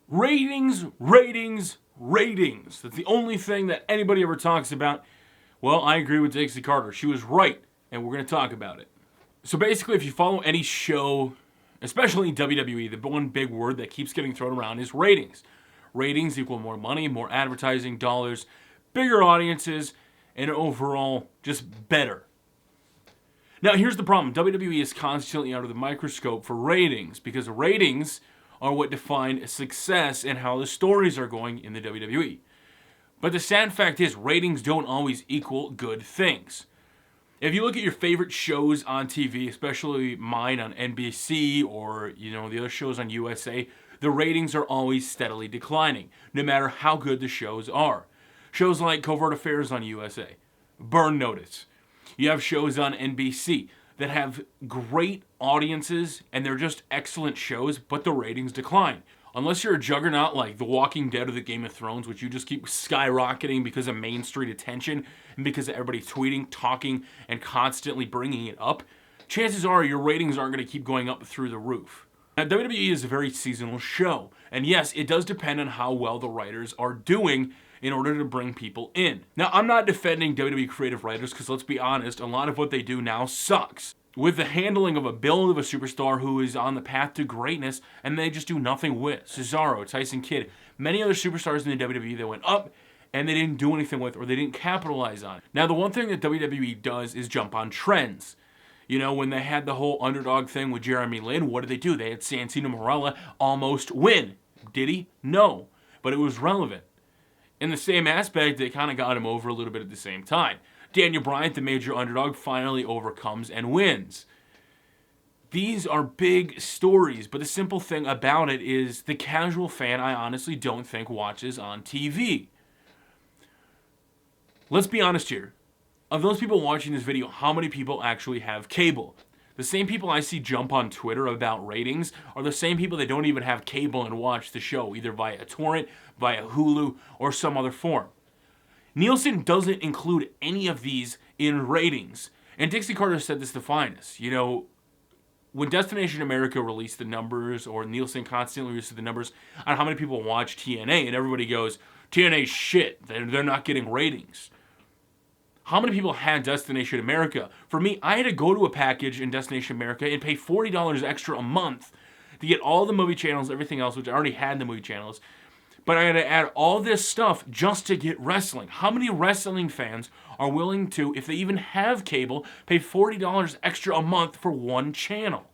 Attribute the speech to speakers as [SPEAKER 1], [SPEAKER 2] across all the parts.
[SPEAKER 1] Ratings, ratings, ratings. That's the only thing that anybody ever talks about. Well, I agree with Dixie Carter. She was right, and we're going to talk about it. So basically, if you follow any show, especially WWE, the one big word that keeps getting thrown around is ratings. Ratings equal more money, more advertising dollars, bigger audiences, and overall just better. Now, here's the problem. WWE is constantly under the microscope for ratings because ratings are what define success and how the stories are going in the WWE. But the sad fact is, ratings don't always equal good things. If you look at your favorite shows on TV, especially mine on NBC or, the other shows on USA, the ratings are always steadily declining, no matter how good the shows are. Shows like Covert Affairs on USA, Burn Notice. You have shows on NBC that have great audiences and they're just excellent shows, but the ratings decline. Unless you're a juggernaut like The Walking Dead or The Game of Thrones, which you just keep skyrocketing because of Main Street attention and because of everybody tweeting, talking, and constantly bringing it up, chances are your ratings aren't going to keep going up through the roof. Now, WWE is a very seasonal show, and yes, it does depend on how well the writers are doing in order to bring people in. Now, I'm not defending WWE creative writers because let's be honest, a lot of what they do now sucks. With the handling of a build of a superstar who is on the path to greatness and they just do nothing with. Cesaro, Tyson Kidd, many other superstars in the WWE that went up and they didn't do anything with or they didn't capitalize on. Now, the one thing that WWE does is jump on trends. When they had the whole underdog thing with Jeremy Lin, what did they do? They had Santino Marella almost win. Did he? No. But it was relevant. In the same aspect, they kind of got him over a little bit at the same time. Daniel Bryan, the major underdog, finally overcomes and wins. These are big stories, but the simple thing about it is the casual fan, I honestly don't think watches on TV. Let's be honest here. Of those people watching this video, how many people actually have cable? The same people I see jump on Twitter about ratings are the same people that don't even have cable and watch the show, either via a torrent, via Hulu, or some other form. Nielsen doesn't include any of these in ratings. And Dixie Carter said this the finest. When Destination America released the numbers, or Nielsen constantly releases the numbers on how many people watch TNA, and everybody goes, TNA's shit, they're not getting ratings. How many people had Destination America? For me, I had to go to a package in Destination America and pay $40 extra a month to get all the movie channels, everything else, which I already had the movie channels. But I had to add all this stuff just to get wrestling. How many wrestling fans are willing to, if they even have cable, pay $40 extra a month for one channel?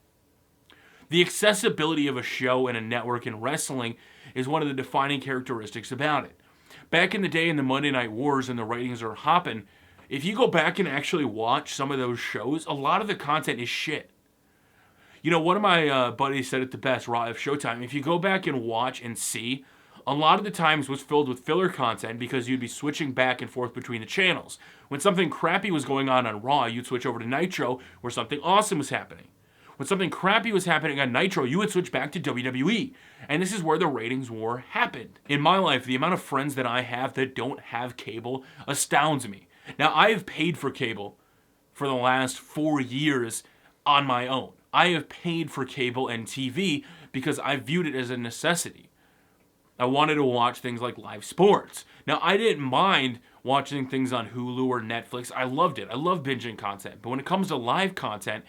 [SPEAKER 1] The accessibility of a show and a network in wrestling is one of the defining characteristics about it. Back in the day in the Monday Night Wars and the ratings are hopping, if you go back and actually watch some of those shows, a lot of the content is shit. One of my buddies said it the best, Raw of Showtime. If you go back and watch and see, a lot of the times was filled with filler content because you'd be switching back and forth between the channels. When something crappy was going on Raw, you'd switch over to Nitro where something awesome was happening. When something crappy was happening on Nitro, you would switch back to WWE. And this is where the ratings war happened. In my life, the amount of friends that I have that don't have cable astounds me. Now, I have paid for cable for the last 4 years on my own. I have paid for cable and TV because I viewed it as a necessity. I wanted to watch things like live sports. Now, I didn't mind watching things on Hulu or Netflix. I loved it. I love binging content. But when it comes to live content,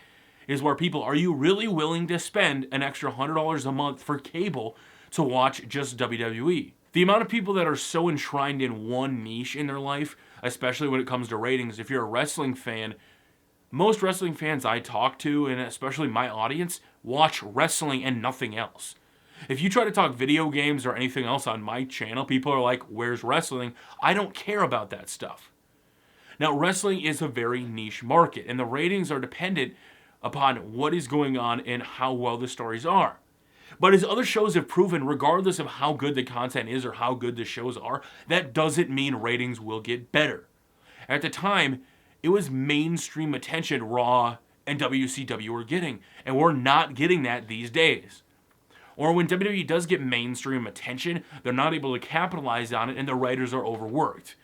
[SPEAKER 1] is where people, are you really willing to spend an extra $100 a month for cable to watch just WWE? The amount of people that are so enshrined in one niche in their life, especially when it comes to ratings, if you're a wrestling fan, most wrestling fans I talk to, and especially my audience, watch wrestling and nothing else. If you try to talk video games or anything else on my channel, people are like, where's wrestling? I don't care about that stuff. Now, wrestling is a very niche market, and the ratings are dependent upon what is going on and how well the stories are. But as other shows have proven, regardless of how good the content is or how good the shows are, that doesn't mean ratings will get better. At the time, it was mainstream attention Raw and WCW were getting, and we're not getting that these days. Or when WWE does get mainstream attention, they're not able to capitalize on it and the writers are overworked.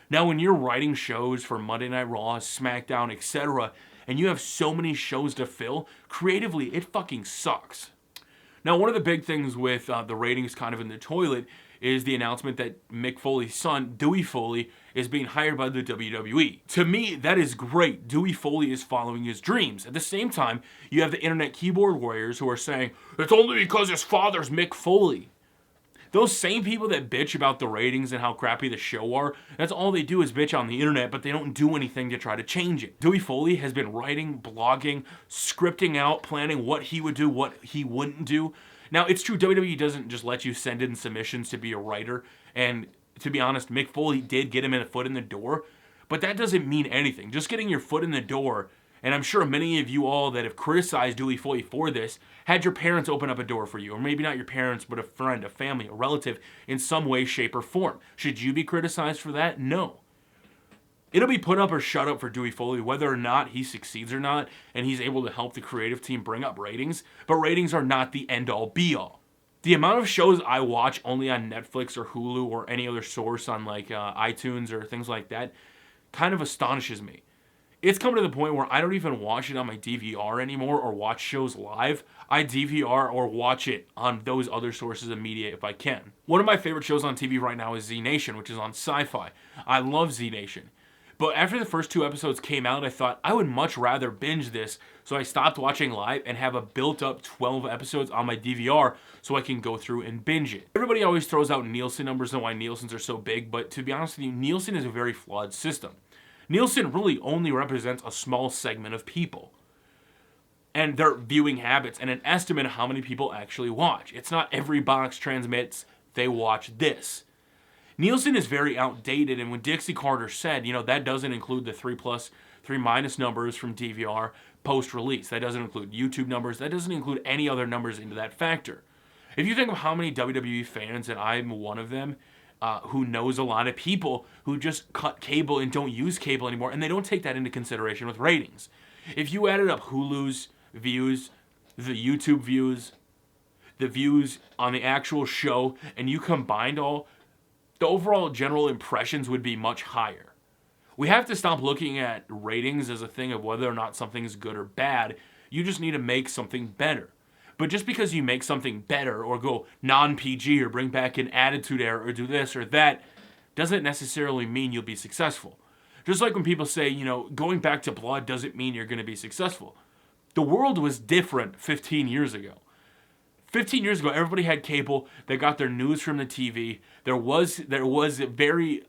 [SPEAKER 1] Now, when you're writing shows for Monday Night Raw, SmackDown, etc., and you have so many shows to fill, creatively, it fucking sucks. Now, one of the big things with the ratings kind of in the toilet is the announcement that Mick Foley's son, Dewey Foley, is being hired by the WWE. To me, that is great. Dewey Foley is following his dreams. At the same time, you have the internet keyboard warriors who are saying, it's only because his father's Mick Foley. Those same people that bitch about the ratings and how crappy the show are, that's all they do is bitch on the internet, but they don't do anything to try to change it. Dewey Foley has been writing, blogging, scripting out, planning what he would do, what he wouldn't do. Now, it's true, WWE doesn't just let you send in submissions to be a writer, and to be honest, Mick Foley did get him a foot in the door, but that doesn't mean anything. Just getting your foot in the door, and I'm sure many of you all that have criticized Dewey Foley for this, had your parents open up a door for you, or maybe not your parents, but a friend, a family, a relative, in some way, shape, or form. Should you be criticized for that? No. It'll be put up or shut up for Dewey Foley, whether or not he succeeds or not, and he's able to help the creative team bring up ratings, but ratings are not the end-all, be-all. The amount of shows I watch only on Netflix or Hulu or any other source on like iTunes or things like that kind of astonishes me. It's come to the point where I don't even watch it on my DVR anymore or watch shows live. I DVR or watch it on those other sources of media if I can. One of my favorite shows on TV right now is Z Nation, which is on Sci-Fi. I love Z Nation. But after the first 2 episodes came out, I thought I would much rather binge this, so I stopped watching live and have a built-up 12 episodes on my DVR so I can go through and binge it. Everybody always throws out Nielsen numbers and why Nielsen's are so big, but to be honest with you, Nielsen is a very flawed system. Nielsen really only represents a small segment of people and their viewing habits and an estimate of how many people actually watch. It's not every box transmits, they watch this. Nielsen is very outdated, and when Dixie Carter said, that doesn't include the 3+, 3- numbers from DVR post-release. That doesn't include YouTube numbers. That doesn't include any other numbers into that factor. If you think of how many WWE fans, and I'm one of them, who knows a lot of people who just cut cable and don't use cable anymore, and they don't take that into consideration with ratings. If you added up Hulu's views, the YouTube views, the views on the actual show, and you combined all, the overall general impressions would be much higher. We have to stop looking at ratings as a thing of whether or not something's good or bad. You just need to make something better. But just because you make something better or go non-PG or bring back an attitude error or do this or that doesn't necessarily mean you'll be successful. Just like when people say, going back to blood doesn't mean you're going to be successful. The world was different 15 years ago. 15 years ago, everybody had cable. They got their news from the TV. There was a very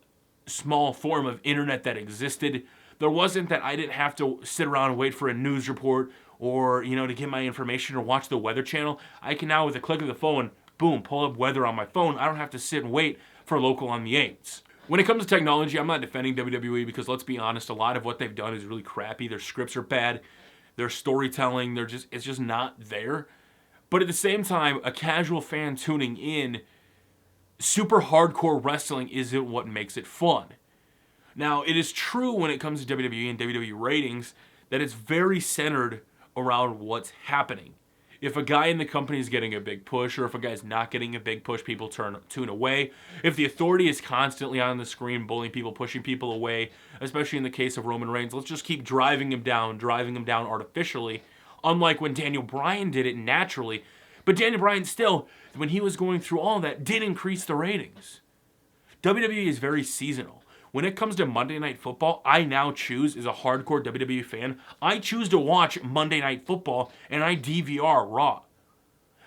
[SPEAKER 1] small form of internet that existed. There wasn't that I didn't have to sit around and wait for a news report or, to get my information or watch the Weather Channel. I can now, with a click of the phone, boom, pull up weather on my phone. I don't have to sit and wait for local on the 8s. When it comes to technology, I'm not defending WWE because, let's be honest, a lot of what they've done is really crappy. Their scripts are bad. Their storytelling, it's just not there. But at the same time, a casual fan tuning in, super hardcore wrestling isn't what makes it fun. Now, it is true when it comes to WWE and WWE ratings that it's very centered around what's happening. If a guy in the company is getting a big push, or if a guy's not getting a big push, people tune away. If the authority is constantly on the screen, bullying people, pushing people away, especially in the case of Roman Reigns, let's just keep driving him down artificially. Unlike when Daniel Bryan did it naturally. But Daniel Bryan still, when he was going through all that, did increase the ratings. WWE is very seasonal. When it comes to Monday Night Football, I now choose, as a hardcore WWE fan, I choose to watch Monday Night Football and I DVR Raw.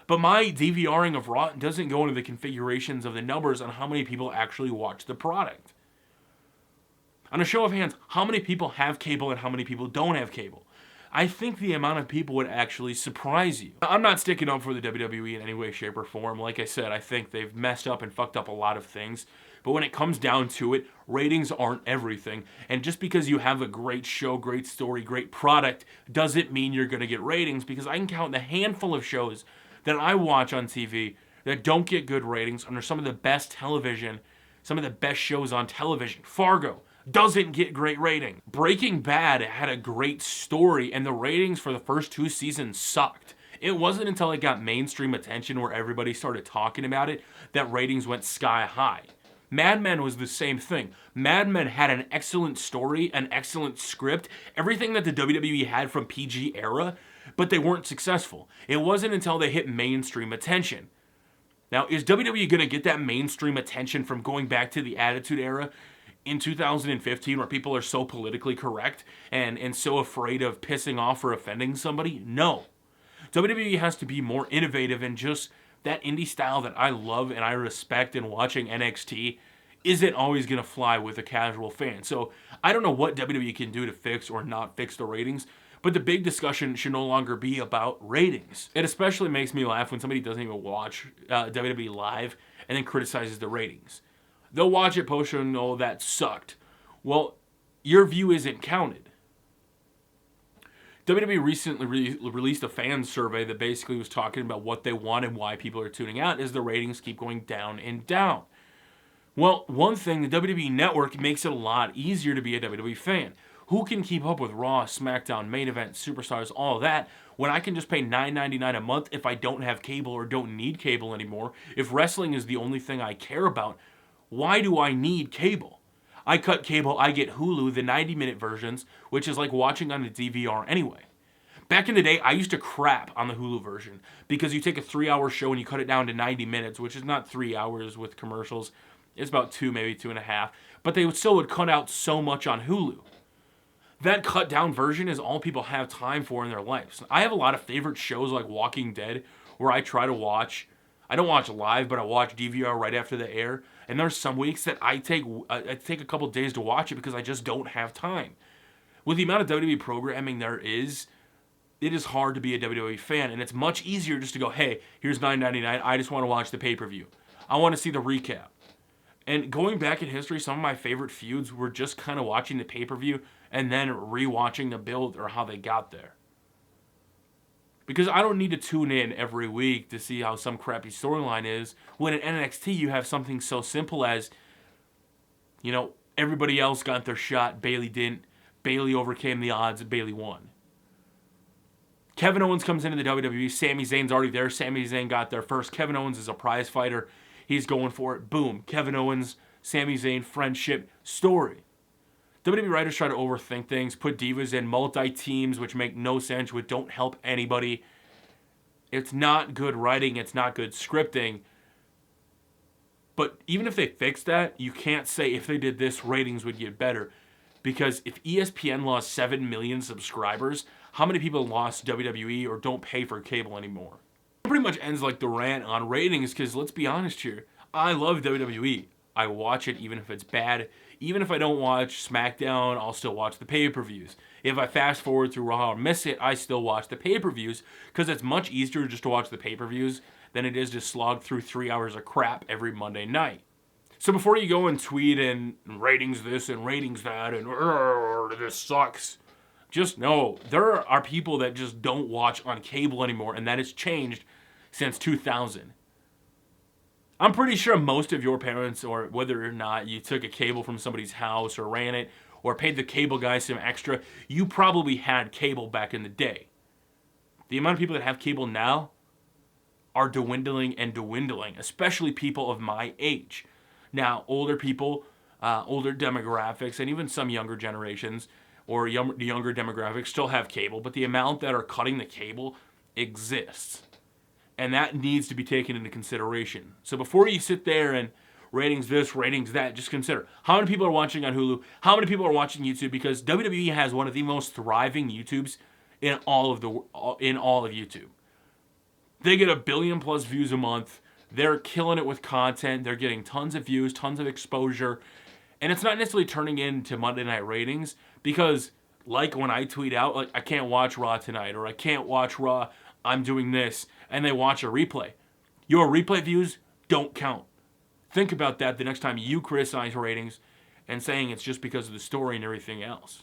[SPEAKER 1] But my DVRing of Raw doesn't go into the configurations of the numbers on how many people actually watch the product. On a show of hands, how many people have cable and how many people don't have cable? I think the amount of people would actually surprise you. I'm not sticking up for the WWE in any way, shape, or form. Like I said, I think they've messed up and fucked up a lot of things. But when it comes down to it, ratings aren't everything. And just because you have a great show, great story, great product, doesn't mean you're going to get ratings. Because I can count the handful of shows that I watch on TV that don't get good ratings under some of the best television, some of the best shows on television. Fargo doesn't get great rating. Breaking Bad had a great story, and the ratings for the first 2 seasons sucked. It wasn't until it got mainstream attention where everybody started talking about it that ratings went sky high. Mad Men was the same thing. Mad Men had an excellent story, an excellent script, everything that the WWE had from PG era, but they weren't successful. It wasn't until they hit mainstream attention. Now, is WWE going to get that mainstream attention from going back to the Attitude Era in 2015 where people are so politically correct and so afraid of pissing off or offending somebody? No. WWE has to be more innovative, and just that indie style that I love and I respect in watching NXT isn't always going to fly with a casual fan. So I don't know what WWE can do to fix or not fix the ratings, but the big discussion should no longer be about ratings. It especially makes me laugh when somebody doesn't even watch WWE live and then criticizes the ratings. They'll watch it post-show and know that sucked. Well, your view isn't counted. WWE recently released a fan survey that basically was talking about what they want and why people are tuning out as the ratings keep going down and down. Well, one thing, the WWE Network makes it a lot easier to be a WWE fan. Who can keep up with Raw, SmackDown, main event, superstars, all of that, when I can just pay $9.99 a month if I don't have cable or don't need cable anymore? If wrestling is the only thing I care about, why do I need cable? I cut cable, I get Hulu, the 90-minute versions, which is like watching on a DVR anyway. Back in the day, I used to crap on the Hulu version because you take a 3-hour show and you cut it down to 90 minutes, which is not 3 hours with commercials. It's about 2, maybe 2.5. But they still would cut out so much on Hulu. That cut down version is all people have time for in their lives. I have a lot of favorite shows like Walking Dead where I try to watch. I don't watch live, but I watch DVR right after the air. And there's some weeks that I take a couple days to watch it because I just don't have time. With the amount of WWE programming there is, it is hard to be a WWE fan. And it's much easier just to go, hey, here's $9.99. I just want to watch the pay-per-view. I want to see the recap. And going back in history, some of my favorite feuds were just kind of watching the pay-per-view and then rewatching the build or how they got there. Because I don't need to tune in every week to see how some crappy storyline is, when in NXT you have something so simple as, you know, everybody else got their shot, Bayley didn't. Bayley overcame the odds, and Bayley won. Kevin Owens comes into the WWE, Sami Zayn's already there, Sami Zayn got there first. Kevin Owens is a prize fighter. He's going for it. Boom. Kevin Owens, Sami Zayn, friendship, story. WWE writers try to overthink things, put divas in multi-teams, which make no sense, which don't help anybody. It's not good writing. It's not good scripting. But even if they fix that, you can't say if they did this, ratings would get better. Because if ESPN lost 7 million subscribers, how many people lost WWE or don't pay for cable anymore? It pretty much ends like the rant on ratings, because let's be honest here, I love WWE. I watch it even if it's bad. Even if I don't watch SmackDown, I'll still watch the pay-per-views. If I fast forward through Raw or miss it, I still watch the pay-per-views, because it's much easier just to watch the pay-per-views than it is to slog through 3 hours of crap every Monday night. So before you go and tweet and ratings this and ratings that and this sucks, just know there are people that just don't watch on cable anymore, and that has changed since 2000. I'm pretty sure most of your parents, or whether or not you took a cable from somebody's house or ran it or paid the cable guy some extra, you probably had cable back in the day. The amount of people that have cable now are dwindling and dwindling, especially people of my age. Now, older people, older demographics, and even some younger generations or younger demographics still have cable, but the amount that are cutting the cable exists. And that needs to be taken into consideration. So before you sit there and ratings this, ratings that, just consider how many people are watching on Hulu, how many people are watching YouTube, because WWE has one of the most thriving YouTubes in all of YouTube. They get 1 billion plus views a month. They're killing it with content. They're getting tons of views, tons of exposure. And it's not necessarily turning into Monday Night Ratings, because like when I tweet out, like, I can't watch Raw tonight, or I can't watch Raw, I'm doing this, and they watch a replay. Your replay views don't count. Think about that the next time you criticize ratings and saying it's just because of the story and everything else.